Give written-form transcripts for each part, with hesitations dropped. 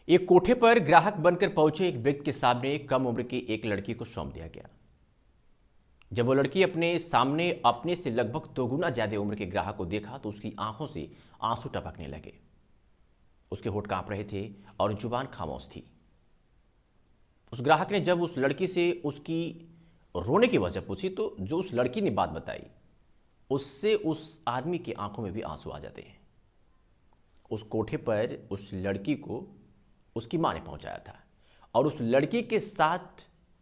एक कोठे पर ग्राहक बनकर पहुंचे एक व्यक्ति के सामने कम उम्र की एक लड़की को सौंप दिया गया। जब वो लड़की अपने सामने अपने से लगभग दोगुना ज्यादा उम्र के ग्राहक को देखा तो उसकी आंखों से आंसू टपकने लगे। उसके होंठ कांप रहे थे और जुबान खामोश थी। उस ग्राहक ने जब उस लड़की से उसकी रोने की वजह पूछी तो जो उस लड़की ने बात बताई उससे उस आदमी की आंखों में भी आंसू आ जाते हैं। उस कोठे पर उस लड़की को उसकी मां ने पहुंचाया था और उस लड़की के साथ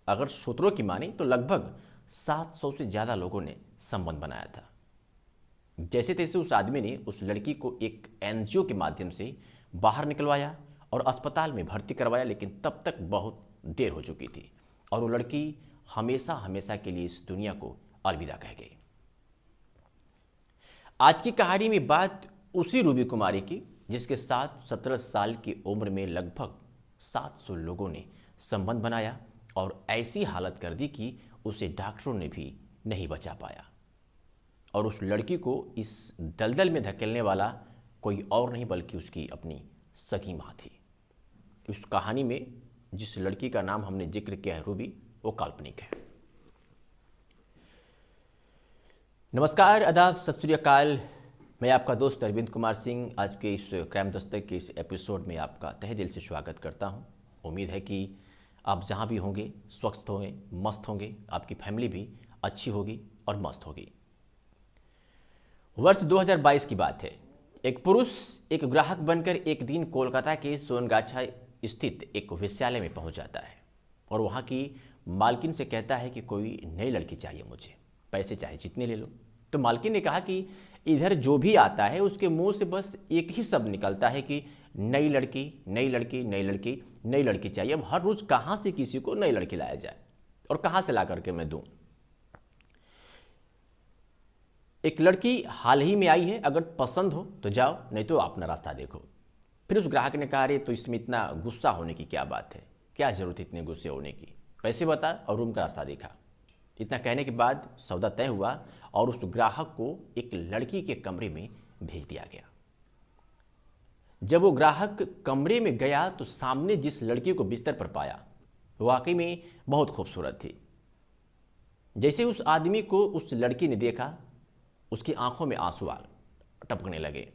अगर सूत्रों की माने तो लगभग 700 से ज्यादा लोगों ने संबंध बनाया था। जैसे तैसे उस आदमी ने उस लड़की को एक एनजीओ के माध्यम से बाहर निकलवाया और अस्पताल में भर्ती करवाया, लेकिन तब तक बहुत देर हो चुकी थी और वो लड़की हमेशा हमेशा के लिए इस दुनिया को अलविदा कह गई। आज की कहानी में बात उसी रूबी कुमारी की जिसके साथ 17 साल की उम्र में लगभग 700 लोगों ने संबंध बनाया और ऐसी हालत कर दी कि उसे डॉक्टरों ने भी नहीं बचा पाया। और उस लड़की को इस दलदल में धकेलने वाला कोई और नहीं बल्कि उसकी अपनी सगी मां थी। इस कहानी में जिस लड़की का नाम हमने जिक्र किया है रूबी, वो काल्पनिक है। नमस्कार, आदाब, सत श्री अकाल। मैं आपका दोस्त अरविंद कुमार सिंह आज के इस क्राइम दस्तक के इस एपिसोड में आपका तहे दिल से स्वागत करता हूं। उम्मीद है कि आप जहां भी होंगे स्वस्थ होंगे, मस्त होंगे, आपकी फैमिली भी अच्छी होगी और मस्त होगी। वर्ष 2022 की बात है। एक पुरुष एक ग्राहक बनकर एक दिन कोलकाता के सोनगाछा स्थित एक वेश्यालय में पहुंच जाता है और वहां की मालकिन से कहता है कि कोई नई लड़की चाहिए मुझे, पैसे चाहे जितने ले लो। तो मालकिन ने कहा कि इधर जो भी आता है उसके मुंह से बस एक ही शब्द निकलता है कि नई लड़की, नई लड़की, नई लड़की, नई लड़की चाहिए। अब हर रोज कहां से किसी को नई लड़की लाया जाए और कहां से ला करके मैं दूं। एक लड़की हाल ही में आई है, अगर पसंद हो तो जाओ, नहीं तो अपना रास्ता देखो। फिर उस ग्राहक ने कहा, अरे तो इसमें इतना गुस्सा होने की क्या बात है, क्या जरूरत है इतने गुस्से होने की, पैसे बता और रूम का रास्ता दिखा। इतना कहने के बाद सौदा तय हुआ और उस ग्राहक को एक लड़की के कमरे में भेज दिया गया। जब वो ग्राहक कमरे में गया तो सामने जिस लड़की को बिस्तर पर पाया वो वाकई में बहुत खूबसूरत थी। जैसे उस आदमी को उस लड़की ने देखा उसकी आंखों में आंसू आ टपकने लगे,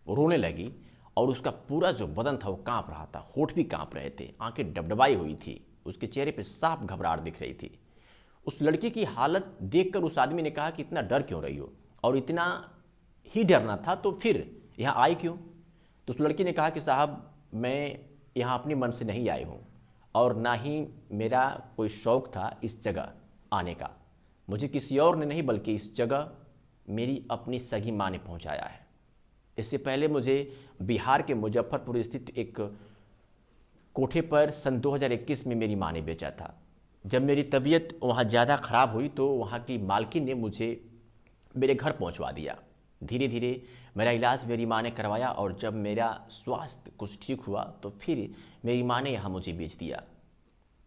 वो रोने लगी और उसका पूरा जो बदन था वो कांप रहा था, होंठ भी कांप रहे थे, आंखें डबडबाई हुई थी, उसके चेहरे पे साफ घबराहट दिख रही थी। उस लड़की की हालत देखकर उस आदमी ने कहा कि इतना डर क्यों रही हो, और इतना ही डरना था तो फिर यहाँ आई क्यों। तो उस लड़की ने कहा कि साहब मैं यहाँ अपने मन से नहीं आई हूँ और ना ही मेरा कोई शौक था इस जगह आने का। मुझे किसी और ने नहीं बल्कि इस जगह मेरी अपनी सगी माँ ने पहुँचाया है। इससे पहले मुझे बिहार के मुजफ्फरपुर स्थित एक कोठे पर सन 2021 में मेरी माँ ने बेचा था। जब मेरी तबीयत वहाँ ज़्यादा ख़राब हुई तो वहाँ की मालकिन ने मुझे मेरे घर पहुँचवा दिया। धीरे धीरे मेरा इलाज मेरी माँ ने करवाया और जब मेरा स्वास्थ्य कुछ ठीक हुआ तो फिर मेरी माँ ने यहाँ मुझे बेच दिया।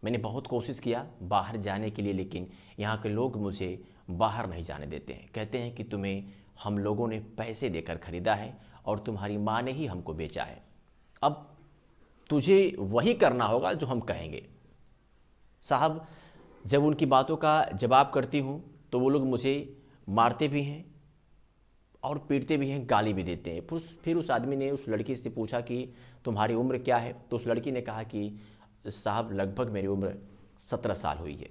मैंने बहुत कोशिश किया बाहर जाने के लिए, लेकिन यहाँ के लोग मुझे बाहर नहीं जाने देते हैं। कहते हैं कि तुम्हें हम लोगों ने पैसे देकर खरीदा है और तुम्हारी माँ ने ही हमको बेचा है, अब तुझे वही करना होगा जो हम कहेंगे। साहब जब उनकी बातों का जवाब करती हूँ तो वो लोग मुझे मारते भी हैं और पीटते भी हैं, गाली भी देते हैं। फिर उस आदमी ने उस लड़की से पूछा कि तुम्हारी उम्र क्या है। तो उस लड़की ने कहा कि साहब लगभग मेरी उम्र 17 साल हुई है।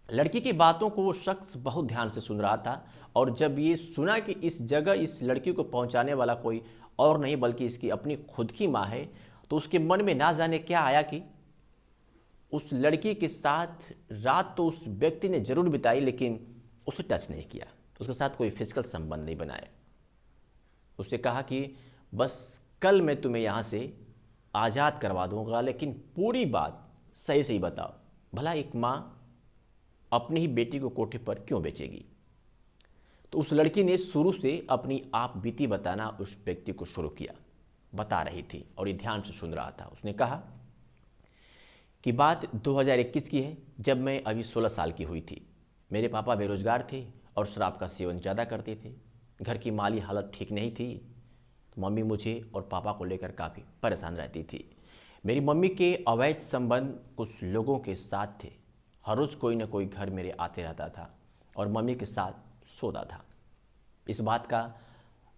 लड़की की बातों को वो शख्स बहुत ध्यान से सुन रहा था और जब ये सुना कि इस जगह इस लड़की को पहुंचाने वाला कोई और नहीं बल्कि इसकी अपनी खुद की माँ है, तो उसके मन में ना जाने क्या आया कि उस लड़की के साथ रात तो उस व्यक्ति ने जरूर बिताई लेकिन उसे टच नहीं किया, उसके साथ कोई फिजिकल संबंध नहीं बनाया। उससे कहा कि बस कल मैं तुम्हें यहाँ से आज़ाद करवा दूंगा, लेकिन पूरी बात सही सही बताओ, भला एक माँ अपनी ही बेटी को कोठे पर क्यों बेचेगी। तो उस लड़की ने शुरू से अपनी आप बीती बताना उस व्यक्ति को शुरू किया। बता रही थी और ये ध्यान से सुन रहा था। उसने कहा कि बात 2021 की है, जब मैं अभी 16 साल की हुई थी। मेरे पापा बेरोजगार थे और शराब का सेवन ज़्यादा करते थे। घर की माली हालत ठीक नहीं थी तो मम्मी मुझे और पापा को लेकर काफ़ी परेशान रहती थी। मेरी मम्मी के अवैध संबंध कुछ लोगों के साथ थे। हर रोज़ कोई ना कोई घर मेरे आते रहता था और मम्मी के साथ सोता था। इस बात का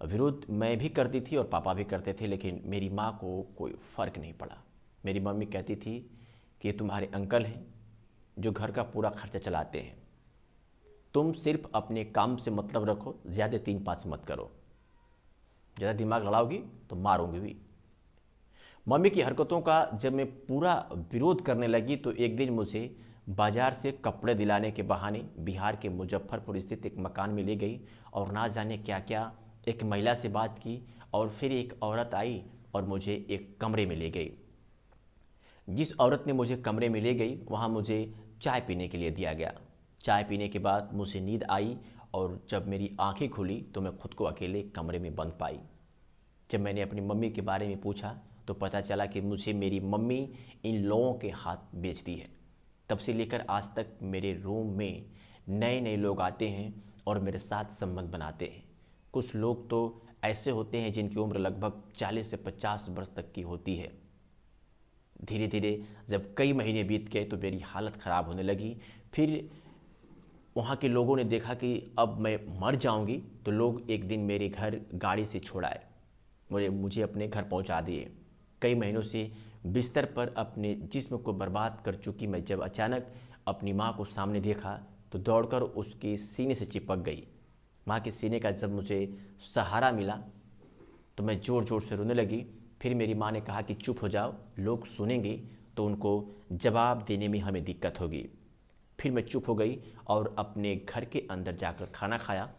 विरोध मैं भी करती थी और पापा भी करते थे, लेकिन मेरी माँ को कोई फ़र्क नहीं पड़ा। मेरी मम्मी कहती थी कि ये तुम्हारे अंकल हैं जो घर का पूरा खर्चा चलाते हैं, तुम सिर्फ अपने काम से मतलब रखो, ज़्यादा 3-5 मत करो, ज़्यादा दिमाग लड़ाओगी तो मारूंगी भी। मम्मी की हरकतों का जब मैं पूरा विरोध करने लगी तो एक दिन मुझे बाजार से कपड़े दिलाने के बहाने बिहार के मुजफ्फरपुर स्थित एक मकान में ले गई और ना जाने क्या क्या एक महिला से बात की और फिर एक औरत आई और मुझे एक कमरे में ले गई। जिस औरत ने मुझे कमरे में ले गई वहाँ मुझे चाय पीने के लिए दिया गया। चाय पीने के बाद मुझे नींद आई और जब मेरी आंखें खुली तो मैं खुद को अकेले कमरे में बंद पाई। जब मैंने अपनी मम्मी के बारे में पूछा तो पता चला कि मुझे मेरी मम्मी इन लोगों के हाथ बेचती है। तब से लेकर आज तक मेरे रूम में नए नए लोग आते हैं और मेरे साथ संबंध बनाते हैं। कुछ लोग तो ऐसे होते हैं जिनकी उम्र लगभग 40 से 50 वर्ष तक की होती है। धीरे धीरे जब कई महीने बीत गए तो मेरी हालत ख़राब होने लगी। फिर वहाँ के लोगों ने देखा कि अब मैं मर जाऊँगी तो लोग एक दिन मेरे घर गाड़ी से छोड़ाए, मुझे अपने घर पहुँचा दिए। कई महीनों से बिस्तर पर अपने जिस्म को बर्बाद कर चुकी मैं जब अचानक अपनी माँ को सामने देखा तो दौड़कर उसके सीने से चिपक गई। माँ के सीने का जब मुझे सहारा मिला तो मैं ज़ोर ज़ोर से रोने लगी। फिर मेरी माँ ने कहा कि चुप हो जाओ, लोग सुनेंगे तो उनको जवाब देने में हमें दिक्कत होगी। फिर मैं चुप हो गई और अपने घर के अंदर जाकर खाना खाया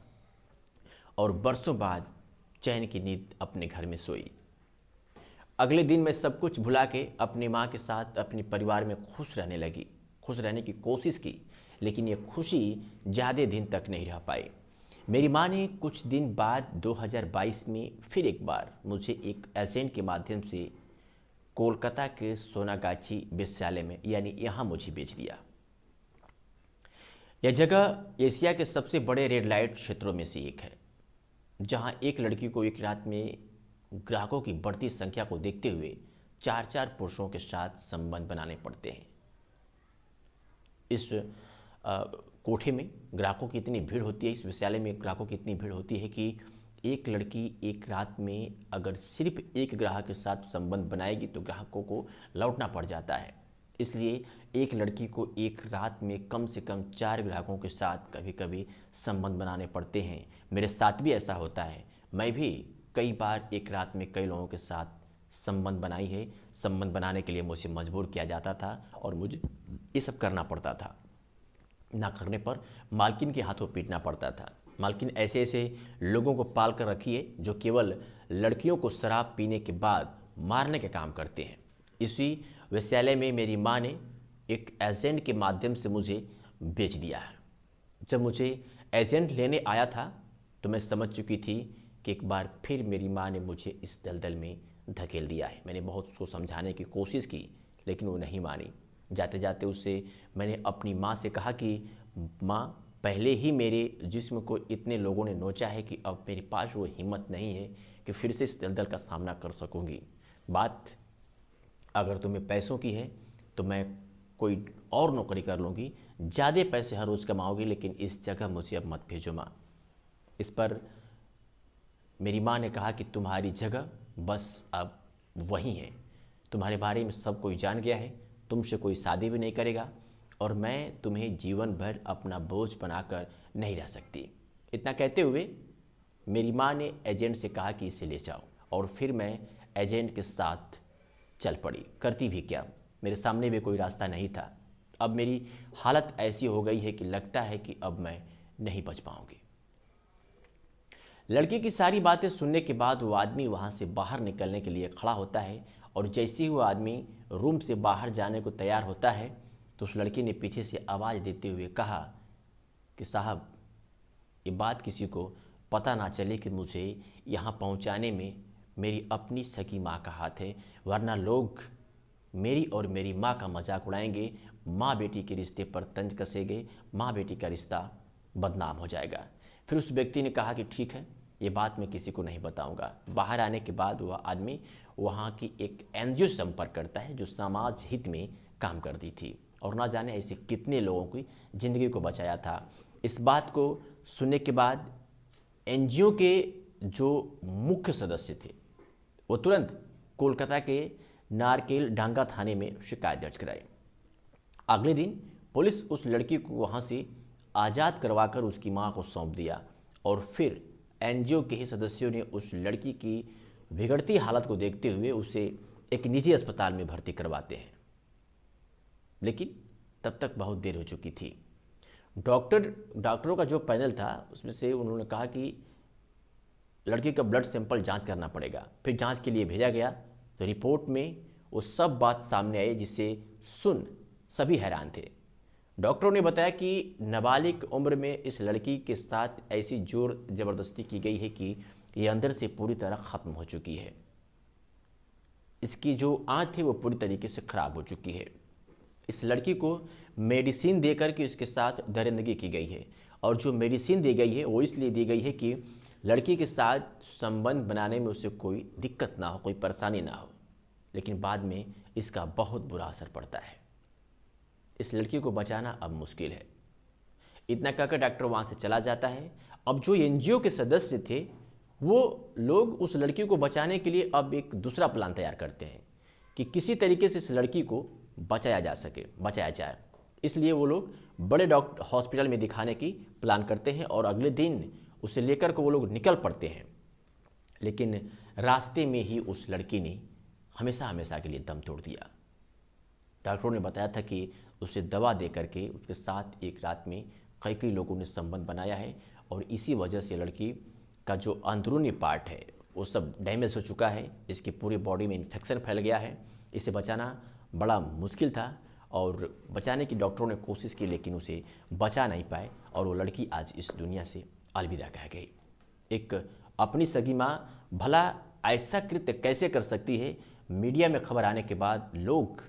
और बरसों बाद चैन की नींद अपने घर में सोई। अगले दिन मैं सब कुछ भुला के अपनी माँ के साथ अपने परिवार में खुश रहने लगी। खुश रहने की कोशिश की, लेकिन ये खुशी ज़्यादा दिन तक नहीं रह पाई। मेरी माँ ने कुछ दिन बाद 2022 में फिर एक बार मुझे एक एजेंट के माध्यम से कोलकाता के सोनागाछी विश्वविद्यालय में यानी यहाँ मुझे बेच दिया। यह जगह एशिया के सबसे बड़े रेड लाइट क्षेत्रों में से एक है, जहाँ एक लड़की को एक रात में ग्राहकों की बढ़ती संख्या को देखते हुए 4-4 पुरुषों के साथ संबंध बनाने पड़ते हैं। इस कोठे में ग्राहकों की इतनी भीड़ होती है, इस विश्वविद्यालय में ग्राहकों की इतनी भीड़ होती है कि एक लड़की एक रात में अगर सिर्फ एक ग्राहक के साथ संबंध बनाएगी तो ग्राहकों को लौटना पड़ जाता है। इसलिए एक लड़की को एक रात में कम से कम 4 ग्राहकों के साथ कभी कभी संबंध बनाने पड़ते हैं। मेरे साथ भी ऐसा होता है। मैं भी कई बार एक रात में कई लोगों के साथ संबंध बनाई है। संबंध बनाने के लिए मुझे मजबूर किया जाता था और मुझे ये सब करना पड़ता था। ना करने पर मालकिन के हाथों पीटना पड़ता था। मालकिन ऐसे ऐसे लोगों को पाल कर रखी है जो केवल लड़कियों को शराब पीने के बाद मारने के काम करते हैं। इसी विश्वविद्यालय में मेरी माँ ने एक एजेंट के माध्यम से मुझे बेच दिया है। जब मुझे एजेंट लेने आया था तो मैं समझ चुकी थी कि एक बार फिर मेरी माँ ने मुझे इस दलदल में धकेल दिया है। मैंने बहुत उसको समझाने की कोशिश की, लेकिन वो नहीं मानी। जाते जाते उससे मैंने अपनी माँ से कहा कि माँ, पहले ही मेरे जिस्म को इतने लोगों ने नोचा है कि अब मेरे पास वो हिम्मत नहीं है कि फिर से इस दलदल का सामना कर सकूँगी। बात अगर तुम्हें पैसों की है तो मैं कोई और नौकरी कर लूँगी, ज़्यादा पैसे हर रोज़ कमाओगी, लेकिन इस जगह मुझे अब मत भेजो माँ। इस पर मेरी माँ ने कहा कि तुम्हारी जगह बस अब वहीं है। तुम्हारे बारे में सब कोई जान गया है, तुमसे कोई शादी भी नहीं करेगा और मैं तुम्हें जीवन भर अपना बोझ बनाकर नहीं रह सकती। इतना कहते हुए मेरी माँ ने एजेंट से कहा कि इसे ले जाओ और फिर मैं एजेंट के साथ चल पड़ी। करती भी क्या, मेरे सामने भी कोई रास्ता नहीं था। अब मेरी हालत ऐसी हो गई है कि लगता है कि अब मैं नहीं बच पाऊंगी। लड़की की सारी बातें सुनने के बाद वो आदमी वहाँ से बाहर निकलने के लिए खड़ा होता है और जैसे ही वो आदमी रूम से बाहर जाने को तैयार होता है तो उस लड़की ने पीछे से आवाज़ देते हुए कहा कि साहब, ये बात किसी को पता ना चले कि मुझे यहाँ पहुँचाने में मेरी अपनी सगी माँ का हाथ है, वरना लोग मेरी और मेरी माँ का मजाक उड़ाएंगे, माँ बेटी के रिश्ते पर तंज कसेंगे, माँ बेटी का रिश्ता बदनाम हो जाएगा। फिर उस व्यक्ति ने कहा कि ठीक है, ये बात मैं किसी को नहीं बताऊंगा। बाहर आने के बाद वह आदमी वहाँ की एक एनजीओ से संपर्क करता है जो समाज हित में काम करती थी और ना जाने ऐसे कितने लोगों की ज़िंदगी को बचाया था। इस बात को सुनने के बाद एनजीओ के जो मुख्य सदस्य थे वो तुरंत कोलकाता के नारकेल डांगा थाने में शिकायत दर्ज कराई। अगले दिन पुलिस उस लड़की को वहाँ से आज़ाद करवाकर उसकी मां को सौंप दिया और फिर एनजीओ के ही सदस्यों ने उस लड़की की बिगड़ती हालत को देखते हुए उसे एक निजी अस्पताल में भर्ती करवाते हैं। लेकिन तब तक बहुत देर हो चुकी थी। डॉक्टरों का जो पैनल था उसमें से उन्होंने कहा कि लड़की का ब्लड सैंपल जांच करना पड़ेगा। फिर जांच के लिए भेजा गया तो रिपोर्ट में वो सब बात सामने आई जिसे सुन सभी हैरान थे। डॉक्टरों ने बताया कि नाबालिग उम्र में इस लड़की के साथ ऐसी जोर ज़बरदस्ती की गई है कि ये अंदर से पूरी तरह ख़त्म हो चुकी है। इसकी जो आँख थी वो पूरी तरीके से ख़राब हो चुकी है। इस लड़की को मेडिसिन देकर के इसके साथ दरिंदगी की गई है और जो मेडिसिन दी गई है वो इसलिए दी गई है कि लड़की के साथ संबंध बनाने में उसे कोई दिक्कत ना हो, कोई परेशानी ना हो। लेकिन बाद में इसका बहुत बुरा असर पड़ता है। इस लड़की को बचाना अब मुश्किल है। इतना कहकर डॉक्टर वहाँ से चला जाता है। अब जो एनजीओ के सदस्य थे वो लोग उस लड़की को बचाने के लिए अब एक दूसरा प्लान तैयार करते हैं कि किसी तरीके से इस लड़की को बचाया जाए। इसलिए वो लोग बड़े डॉक्टर हॉस्पिटल में दिखाने की प्लान करते हैं और अगले दिन उसे लेकर के वो लोग निकल पड़ते हैं। लेकिन रास्ते में ही उस लड़की ने हमेशा हमेशा के लिए दम तोड़ दिया। डॉक्टरों ने बताया था कि उसे दवा दे करके उसके साथ एक रात में कई लोगों ने संबंध बनाया है और इसी वजह से लड़की का जो अंदरूनी पार्ट है वो सब डैमेज हो चुका है। इसकी पूरी बॉडी में इन्फेक्शन फैल गया है। इसे बचाना बड़ा मुश्किल था और बचाने की डॉक्टरों ने कोशिश की लेकिन उसे बचा नहीं पाए और वो लड़की आज इस दुनिया से अलविदा कह गई। एक अपनी सगी माँ भला ऐसा कृत्य कैसे कर सकती है? मीडिया में खबर आने के बाद लोग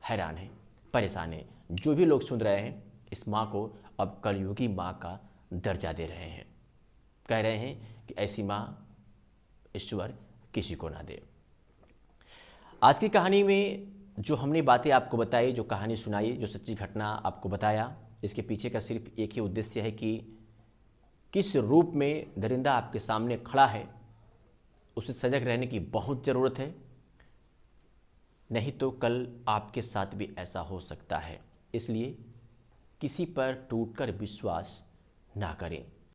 हैरान हैं, परेशान हैं। जो भी लोग सुन रहे हैं इस माँ को अब कलयुगी माँ का दर्जा दे रहे हैं, कह रहे हैं कि ऐसी माँ ईश्वर किसी को ना दे। आज की कहानी में जो हमने बातें आपको बताई, जो कहानी सुनाई, जो सच्ची घटना आपको बताया, इसके पीछे का सिर्फ एक ही उद्देश्य है कि किस रूप में दरिंदा आपके सामने खड़ा है उसे सजग रहने की बहुत ज़रूरत है। नहीं तो कल आपके साथ भी ऐसा हो सकता है। इसलिए किसी पर टूटकर विश्वास ना करें।